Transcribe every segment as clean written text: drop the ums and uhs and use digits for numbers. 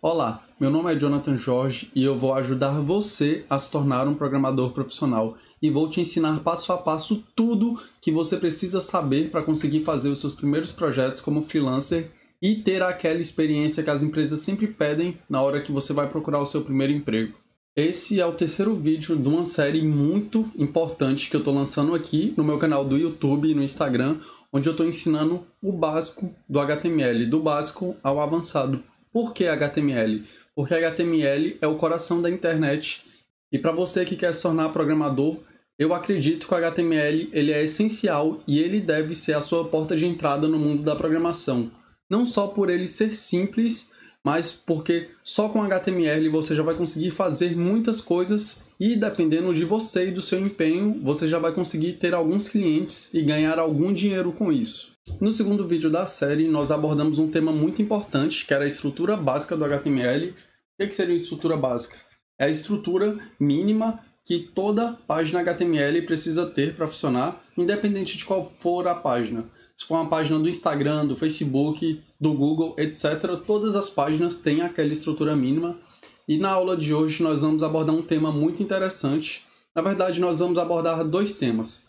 Olá, meu nome é Jonathan Jorge e eu vou ajudar você a se tornar um programador profissional e vou te ensinar passo a passo tudo que você precisa saber para conseguir fazer os seus primeiros projetos como freelancer e ter aquela experiência que as empresas sempre pedem na hora que você vai procurar o seu primeiro emprego. Esse é o terceiro vídeo de uma série muito importante que eu estou lançando aqui no meu canal do YouTube e no Instagram, onde eu estou ensinando o básico do HTML, do básico ao avançado. Por que HTML? Porque HTML é o coração da internet e para você que quer se tornar programador, eu acredito que o HTML ele é essencial e ele deve ser a sua porta de entrada no mundo da programação. Não só por ele ser simples, mas porque só com HTML você já vai conseguir fazer muitas coisas e dependendo de você e do seu empenho, você já vai conseguir ter alguns clientes e ganhar algum dinheiro com isso. No segundo vídeo da série, nós abordamos um tema muito importante, que era a estrutura básica do HTML. O que seria a estrutura básica? É a estrutura mínima que toda página HTML precisa ter para funcionar, independente de qual for a página. Se for uma página do Instagram, do Facebook, do Google, etc., todas as páginas têm aquela estrutura mínima. E na aula de hoje nós vamos abordar um tema muito interessante. Na verdade, nós vamos abordar dois temas,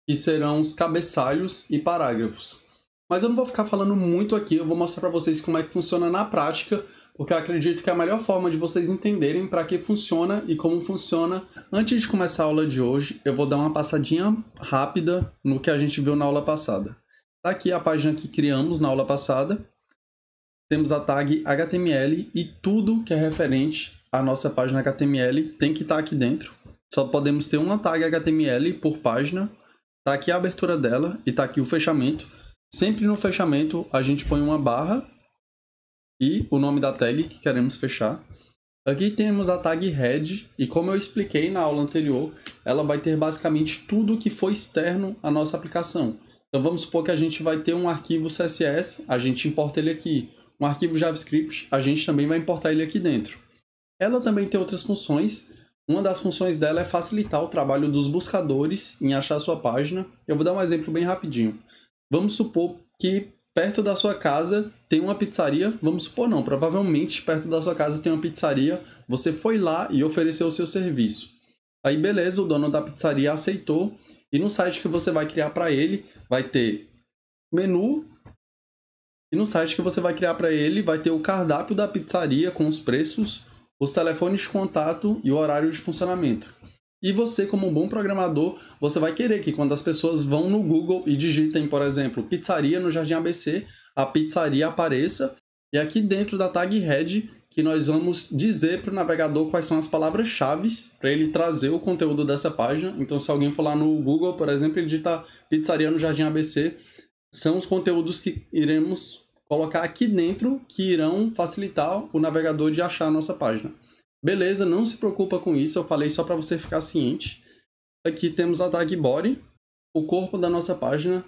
que serão os cabeçalhos e parágrafos. Mas eu não vou ficar falando muito aqui, eu vou mostrar para vocês como é que funciona na prática, porque eu acredito que é a melhor forma de vocês entenderem para que funciona e como funciona. Antes de começar a aula de hoje, eu vou dar uma passadinha rápida no que a gente viu na aula passada. Tá aqui a página que criamos na aula passada. Temos a tag HTML e tudo que é referente à nossa página HTML tem que estar aqui dentro. Só podemos ter uma tag HTML por página. Tá aqui a abertura dela e tá aqui o fechamento. Sempre no fechamento a gente põe uma barra e o nome da tag que queremos fechar. Aqui temos a tag head e como eu expliquei na aula anterior, ela vai ter basicamente tudo que for externo à nossa aplicação. Então vamos supor que a gente vai ter um arquivo CSS, a gente importa ele aqui. Um arquivo JavaScript, a gente também vai importar ele aqui dentro. Ela também tem outras funções. Uma das funções dela é facilitar o trabalho dos buscadores em achar a sua página. Eu vou dar um exemplo bem rapidinho. Vamos supor que perto da sua casa tem uma pizzaria. Vamos supor não, provavelmente perto da sua casa tem uma pizzaria. Você foi lá e ofereceu o seu serviço. Aí beleza, o dono da pizzaria aceitou. E no site que você vai criar para ele, vai ter menu. E no site que você vai criar para ele, vai ter o cardápio da pizzaria com os preços, os telefones de contato e o horário de funcionamento. E você, como um bom programador, você vai querer que quando as pessoas vão no Google e digitem, por exemplo, pizzaria no Jardim ABC, a pizzaria apareça. E aqui dentro da tag head, que nós vamos dizer para o navegador quais são as palavras-chave para ele trazer o conteúdo dessa página. Então, se alguém for lá no Google, por exemplo, ele digita pizzaria no Jardim ABC, são os conteúdos que iremos colocar aqui dentro que irão facilitar o navegador de achar a nossa página. Beleza, não se preocupa com isso, eu falei só para você ficar ciente. Aqui temos a tag body, o corpo da nossa página.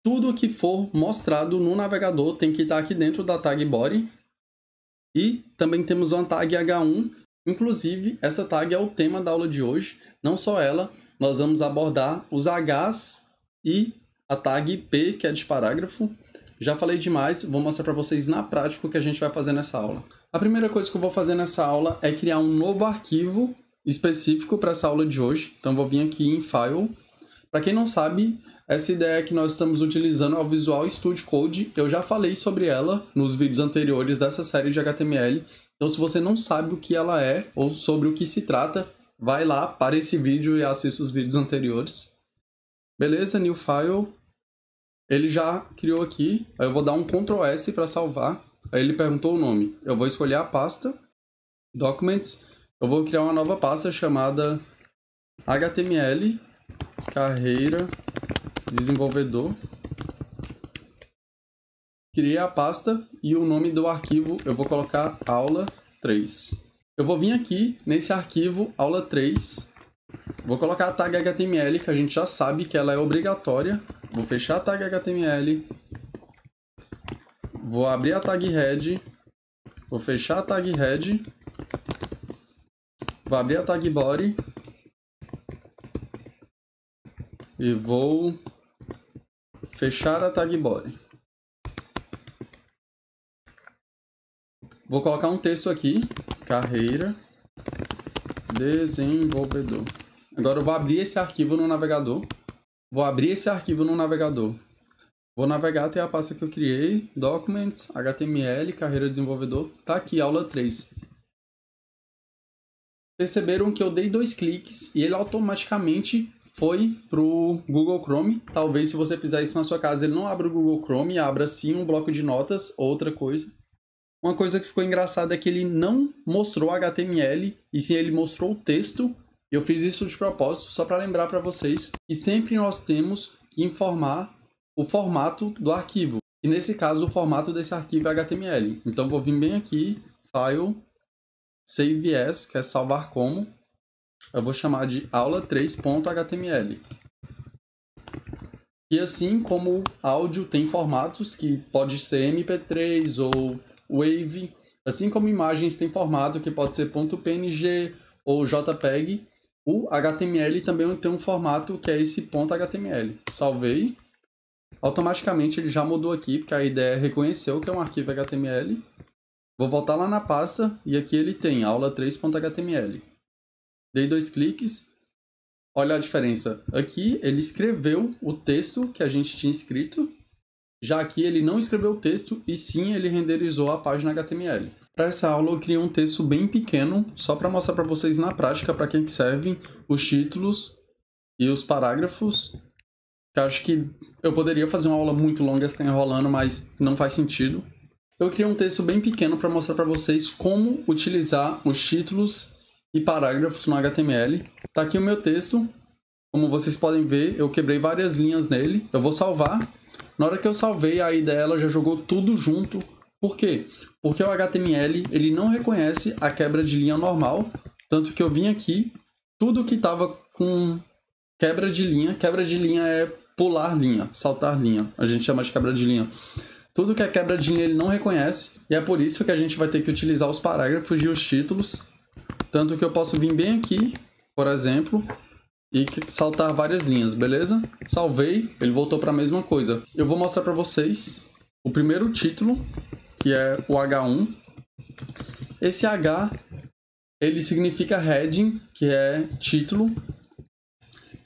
Tudo que for mostrado no navegador tem que estar aqui dentro da tag body. E também temos uma tag H1, inclusive essa tag é o tema da aula de hoje. Não só ela, nós vamos abordar os Hs e a tag P, que é de parágrafo. Já falei demais, vou mostrar para vocês na prática o que a gente vai fazer nessa aula. A primeira coisa que eu vou fazer nessa aula é criar um novo arquivo específico para essa aula de hoje. Então vou vir aqui em File. Para quem não sabe, essa ideia que nós estamos utilizando é o Visual Studio Code. Eu já falei sobre ela nos vídeos anteriores dessa série de HTML. Então se você não sabe o que ela é ou sobre o que se trata, vai lá para esse vídeo e assista os vídeos anteriores. Beleza, New File. Ele já criou aqui, aí eu vou dar um Ctrl S para salvar. Aí ele perguntou o nome. Eu vou escolher a pasta, Documents. Eu vou criar uma nova pasta chamada HTML, carreira, desenvolvedor. Criei a pasta e o nome do arquivo eu vou colocar aula 3. Eu vou vir aqui nesse arquivo aula 3. Vou colocar a tag HTML, que a gente já sabe que ela é obrigatória. Vou fechar a tag HTML. Vou abrir a tag head. Vou fechar a tag head. Vou abrir a tag body. E vou fechar a tag body. Vou colocar um texto aqui, carreira desenvolvedor. Agora eu vou abrir esse arquivo no navegador. Vou navegar até a pasta que eu criei, Documents, HTML, carreira desenvolvedor. Tá aqui, aula 3. Perceberam que eu dei 2 cliques e ele automaticamente foi pro Google Chrome. Talvez se você fizer isso na sua casa, ele não abra o Google Chrome, abra sim um bloco de notas ou outra coisa. Uma coisa que ficou engraçada é que ele não mostrou HTML, e sim ele mostrou o texto. Eu fiz isso de propósito, só para lembrar para vocês que sempre nós temos que informar o formato do arquivo. E nesse caso, o formato desse arquivo é HTML. Então, vou vir bem aqui, File, Save As, que é salvar como. Eu vou chamar de aula3.html. E assim como áudio tem formatos que pode ser MP3 ou Wave, assim como imagens tem formato que pode ser .png ou JPEG, o HTML também tem um formato que é esse .html. Salvei. Automaticamente ele já mudou aqui, porque a ideia reconheceu que é um arquivo HTML. Vou voltar lá na pasta e aqui ele tem aula3.html. Dei 2 cliques. Olha a diferença. Aqui ele escreveu o texto que a gente tinha escrito. Já aqui ele não escreveu o texto e sim ele renderizou a página HTML. Para essa aula eu criei um texto bem pequeno, só para mostrar para vocês na prática para quem que servem os títulos e os parágrafos. Eu acho que eu poderia fazer uma aula muito longa e ficar enrolando, mas não faz sentido. Eu criei um texto bem pequeno para mostrar para vocês como utilizar os títulos e parágrafos no HTML. Tá aqui o meu texto. Como vocês podem ver, eu quebrei várias linhas nele. Eu vou salvar. Na hora que eu salvei, a IDE ela já jogou tudo junto. Por quê? Porque o HTML ele não reconhece a quebra de linha normal. Tanto que eu vim aqui, tudo que estava com quebra de linha é pular linha, saltar linha. A gente chama de quebra de linha. Tudo que é quebra de linha ele não reconhece. E é por isso que a gente vai ter que utilizar os parágrafos e os títulos. Tanto que eu posso vir bem aqui, por exemplo, e saltar várias linhas, beleza? Salvei, ele voltou para a mesma coisa. Eu vou mostrar para vocês o primeiro título, que é o H1. Esse H, ele significa heading, que é título.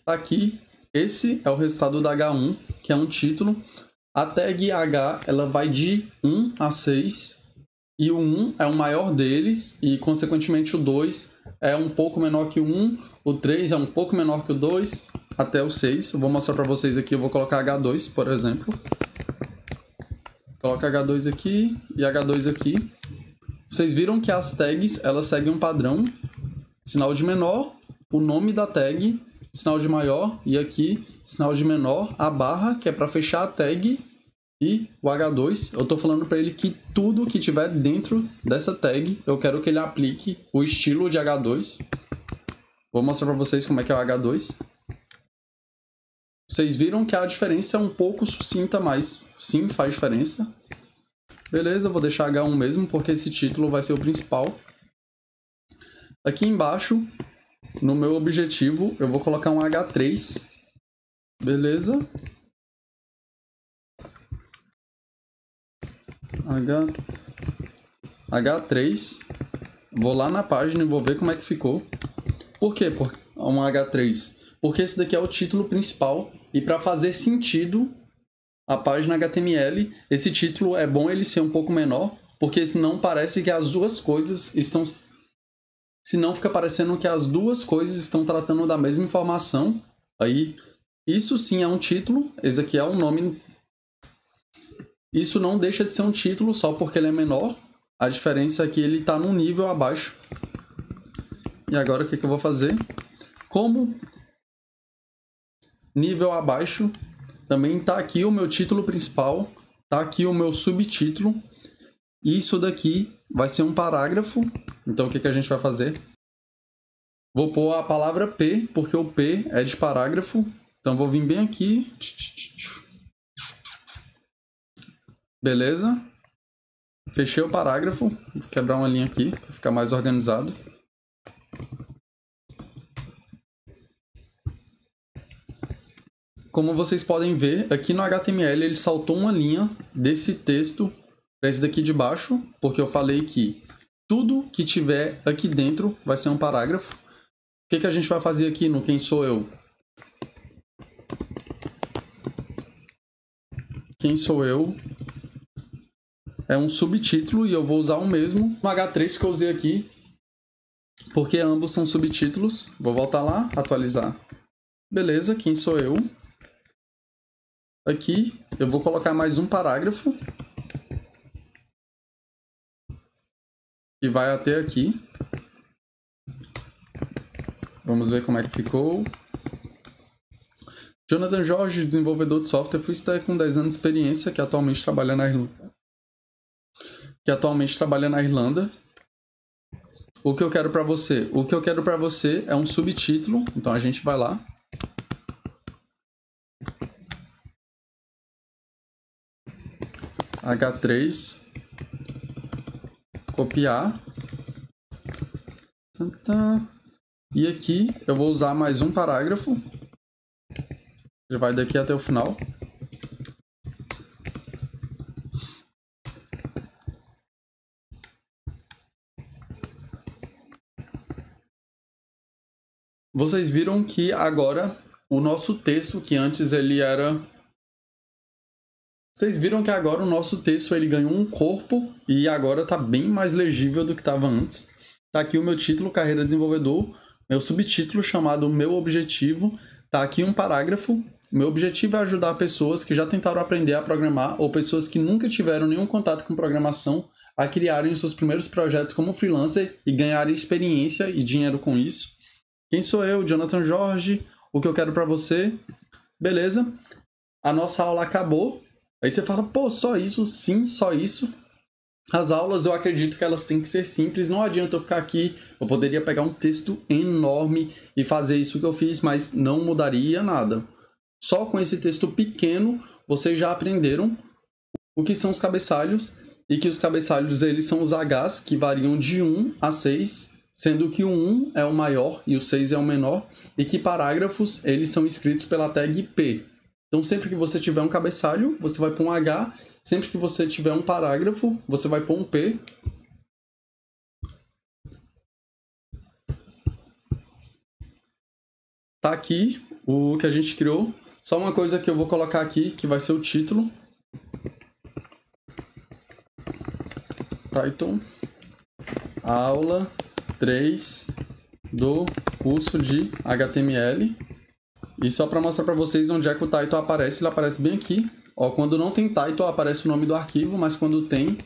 Aqui, esse é o resultado da H1, que é um título. A tag H, ela vai de 1 a 6. E o 1 é o maior deles, e consequentemente o 2 é um pouco menor que o 1, o 3 é um pouco menor que o 2, até o 6. Eu vou mostrar para vocês aqui, eu vou colocar H2, por exemplo. Coloca H2 aqui e H2 aqui. Vocês viram que as tags, elas seguem um padrão. Sinal de menor, o nome da tag, sinal de maior, e aqui, sinal de menor, a barra, que é para fechar a tag. E o H2, eu estou falando para ele que tudo que tiver dentro dessa tag, eu quero que ele aplique o estilo de H2. Vou mostrar para vocês como é que é o H2. Vocês viram que a diferença é um pouco sucinta, mas sim, faz diferença. Beleza, vou deixar H1 mesmo, porque esse título vai ser o principal. Aqui embaixo, no meu objetivo, eu vou colocar um H3. Beleza. H3, vou lá na página e vou ver como é que ficou. Por que um H3? Porque esse daqui é o título principal e para fazer sentido a página HTML, esse título é bom ele ser um pouco menor, porque senão parece que as duas coisas estão... Senão fica parecendo que as duas coisas estão tratando da mesma informação. Aí, isso sim é um título, esse aqui é um nome... Isso não deixa de ser um título só porque ele é menor. A diferença é que ele está num nível abaixo. E agora o que eu vou fazer? Como nível abaixo, também está aqui o meu título principal, está aqui o meu subtítulo. E isso daqui vai ser um parágrafo. Então o que a gente vai fazer? Vou pôr a palavra P, porque o P é de parágrafo. Então vou vir bem aqui. Beleza? Fechei o parágrafo. Vou quebrar uma linha aqui para ficar mais organizado. Como vocês podem ver, aqui no HTML ele saltou uma linha desse texto para esse daqui de baixo, porque eu falei que tudo que tiver aqui dentro vai ser um parágrafo. O que a gente vai fazer aqui no Quem Sou Eu? Quem Sou Eu é um subtítulo e eu vou usar o mesmo no H3 que eu usei aqui, porque ambos são subtítulos. Vou voltar lá, atualizar. Beleza, Quem Sou Eu? Aqui eu vou colocar mais um parágrafo, que vai até aqui. Vamos ver como é que ficou. Jonathan Jorge, desenvolvedor de software full stack com 10 anos de experiência, que atualmente trabalha na Irlanda. O que eu quero para você? O que eu quero para você é um subtítulo. Então a gente vai lá. H3. Copiar. E aqui eu vou usar mais um parágrafo. Ele vai daqui até o final. Vocês viram que agora o nosso texto, que antes ele era... Vocês viram que agora o nosso texto ele ganhou um corpo e agora está bem mais legível do que estava antes. Tá aqui o meu título, Carreira Desenvolvedor, meu subtítulo chamado Meu Objetivo. Tá aqui um parágrafo. Meu objetivo é ajudar pessoas que já tentaram aprender a programar ou pessoas que nunca tiveram nenhum contato com programação a criarem os seus primeiros projetos como freelancer e ganharem experiência e dinheiro com isso. Quem sou eu? Jonathan Jorge. O que eu quero para você? Beleza. A nossa aula acabou. Aí você fala, pô, só isso? Sim, só isso. As aulas, eu acredito que elas têm que ser simples. Não adianta eu ficar aqui. Eu poderia pegar um texto enorme e fazer isso que eu fiz, mas não mudaria nada. Só com esse texto pequeno, vocês já aprenderam o que são os cabeçalhos e que os cabeçalhos eles são os Hs, que variam de 1 a 6, sendo que o 1 é o maior e o 6 é o menor, e que parágrafos eles são escritos pela tag P. Então, sempre que você tiver um cabeçalho, você vai pôr um H. Sempre que você tiver um parágrafo, você vai pôr um P. Tá aqui o que a gente criou. Só uma coisa que eu vou colocar aqui, que vai ser o título. Title. Aula 3 do curso de HTML. E só para mostrar para vocês onde é que o title aparece, ele aparece bem aqui. Ó, quando não tem title, aparece o nome do arquivo, mas quando tem,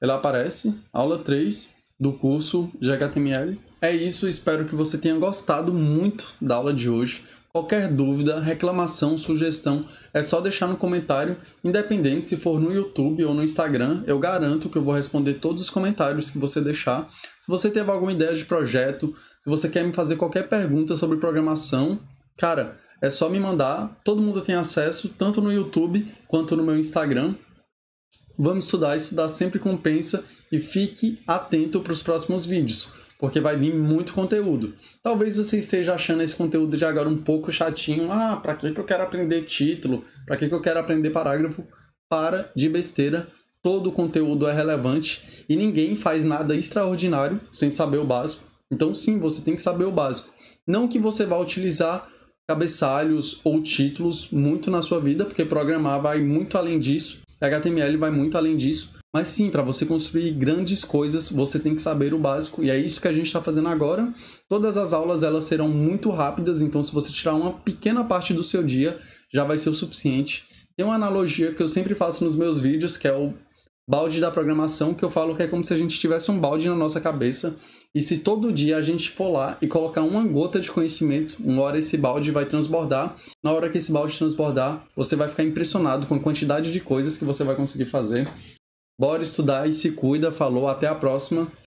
ele aparece. Aula 3 do curso de HTML. É isso, espero que você tenha gostado muito da aula de hoje. Qualquer dúvida, reclamação, sugestão, é só deixar no comentário, independente se for no YouTube ou no Instagram, eu garanto que eu vou responder todos os comentários que você deixar. Se você teve alguma ideia de projeto, se você quer me fazer qualquer pergunta sobre programação, cara, é só me mandar, todo mundo tem acesso, tanto no YouTube quanto no meu Instagram. Vamos estudar sempre compensa e fique atento para os próximos vídeos, porque vai vir muito conteúdo. Talvez você esteja achando esse conteúdo de agora um pouco chatinho. Ah, para que eu quero aprender título? Para que eu quero aprender parágrafo? Para de besteira, todo o conteúdo é relevante e ninguém faz nada extraordinário sem saber o básico. Então sim, você tem que saber o básico. Não que você vá utilizar cabeçalhos ou títulos muito na sua vida, porque programar vai muito além disso, HTML vai muito além disso, mas sim, para você construir grandes coisas, você tem que saber o básico, e é isso que a gente está fazendo agora. Todas as aulas elas serão muito rápidas, então se você tirar uma pequena parte do seu dia, já vai ser o suficiente. Tem uma analogia que eu sempre faço nos meus vídeos, que é o balde da programação, que eu falo que é como se a gente tivesse um balde na nossa cabeça, e se todo dia a gente for lá e colocar uma gota de conhecimento, uma hora esse balde vai transbordar. Na hora que esse balde transbordar, você vai ficar impressionado com a quantidade de coisas que você vai conseguir fazer. Bora estudar e se cuida. Falou, até a próxima.